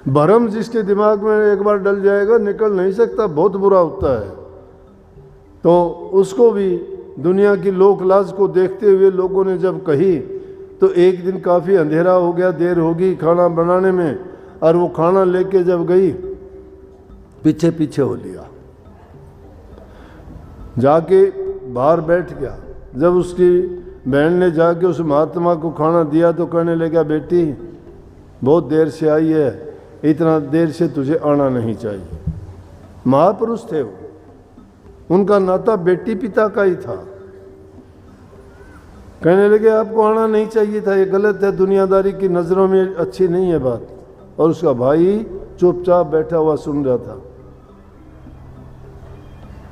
भरम जिसके दिमाग में एक बार डल जाएगा निकल नहीं सकता, बहुत बुरा होता है। तो उसको भी दुनिया की लोक लाज को देखते हुए लोगों ने जब कही तो एक दिन काफ़ी अंधेरा हो गया, देर होगी खाना बनाने में, और वो खाना लेके जब गई पीछे पीछे हो लिया, जाके बाहर बैठ गया। जब उसकी बहन ने जाके उस महात्मा को खाना दिया तो कहने लगा, बेटी बहुत देर से आई है, इतना देर से तुझे आना नहीं चाहिए। महापुरुष थे वो, उनका नाता बेटी पिता का ही था। कहने लगे आपको आना नहीं चाहिए था, ये गलत है, दुनियादारी की नज़रों में अच्छी नहीं है बात। और उसका भाई चुपचाप बैठा हुआ सुन रहा था।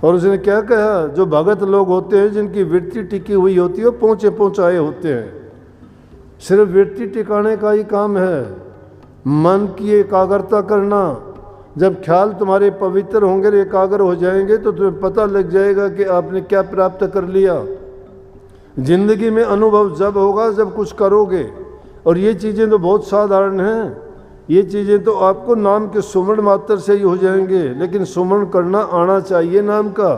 और उसने क्या कहा, जो भगत लोग होते हैं जिनकी वृत्ति टिकी हुई होती है वो पहुँचे पहुँचाए होते हैं। सिर्फ वृत्ति टिकाने का ही काम है, मन की एकाग्रता करना। जब ख्याल तुम्हारे पवित्र होंगे, एकाग्र हो जाएंगे, तो तुम्हें पता लग जाएगा कि आपने क्या प्राप्त कर लिया। जिंदगी में अनुभव जब होगा जब कुछ करोगे। और ये चीज़ें तो बहुत साधारण हैं, ये चीज़ें तो आपको नाम के सुमरण मात्र से ही हो जाएंगे, लेकिन सुमरण करना आना चाहिए नाम का।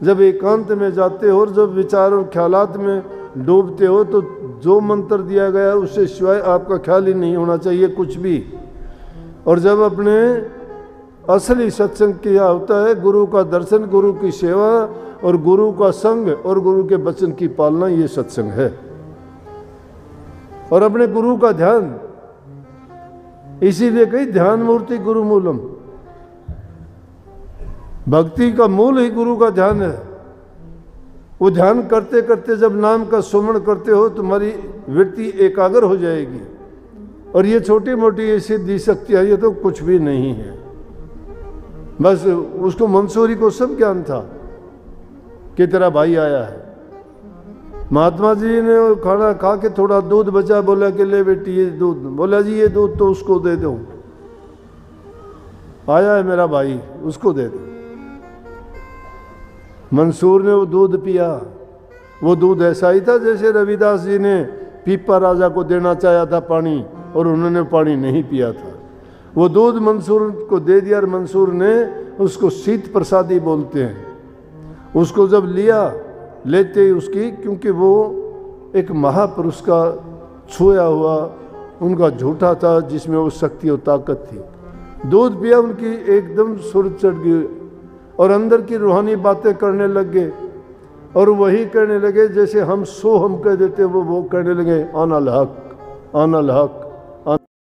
जब एकांत में जाते हो और जब विचार और ख्यालात में डूबते हो तो जो मंत्र दिया गया है उससे सिवाय आपका ख्याल ही नहीं होना चाहिए कुछ भी। और जब अपने असली सत्संग किया होता है, गुरु का दर्शन, गुरु की सेवा और गुरु का संग और गुरु के वचन की पालना, ये सत्संग है। और अपने गुरु का ध्यान, इसीलिए कही ध्यान मूर्ति गुरु मूलम। भक्ति का मूल ही गुरु का ध्यान है। वो ध्यान करते करते जब नाम का सुमरण करते हो तुम्हारी वृत्ति एकाग्र हो जाएगी। और ये छोटी मोटी ये सिद्धि शक्तियाँ ये तो कुछ भी नहीं है। बस उसको मंसूरी को सब ज्ञान था कि तेरा भाई आया है। महात्मा जी ने खाना खा के थोड़ा दूध बचा, बोला कि ले बेटी ये दूध, बोला जी ये दूध तो उसको दे दो, आया है मेरा भाई उसको दे दो। मंसूर ने वो दूध पिया। वो दूध ऐसा ही था जैसे रविदास जी ने पीपा राजा को देना चाहा था पानी, और उन्होंने पानी नहीं पिया था। वो दूध मंसूर को दे दिया और मंसूर ने उसको शीत प्रसादी बोलते हैं। उसको जब लिया, लेते ही उसकी, क्योंकि वो एक महापुरुष का छुआ हुआ उनका झूठा था जिसमें वो शक्ति और ताकत थी। दूध पिया, उनकी एकदम सुर चढ़ गई और अंदर की रूहानी बातें करने लग गए। और वही कहने लगे जैसे हम सो हम कह देते, वो कहने लगे आना हक, आना हक।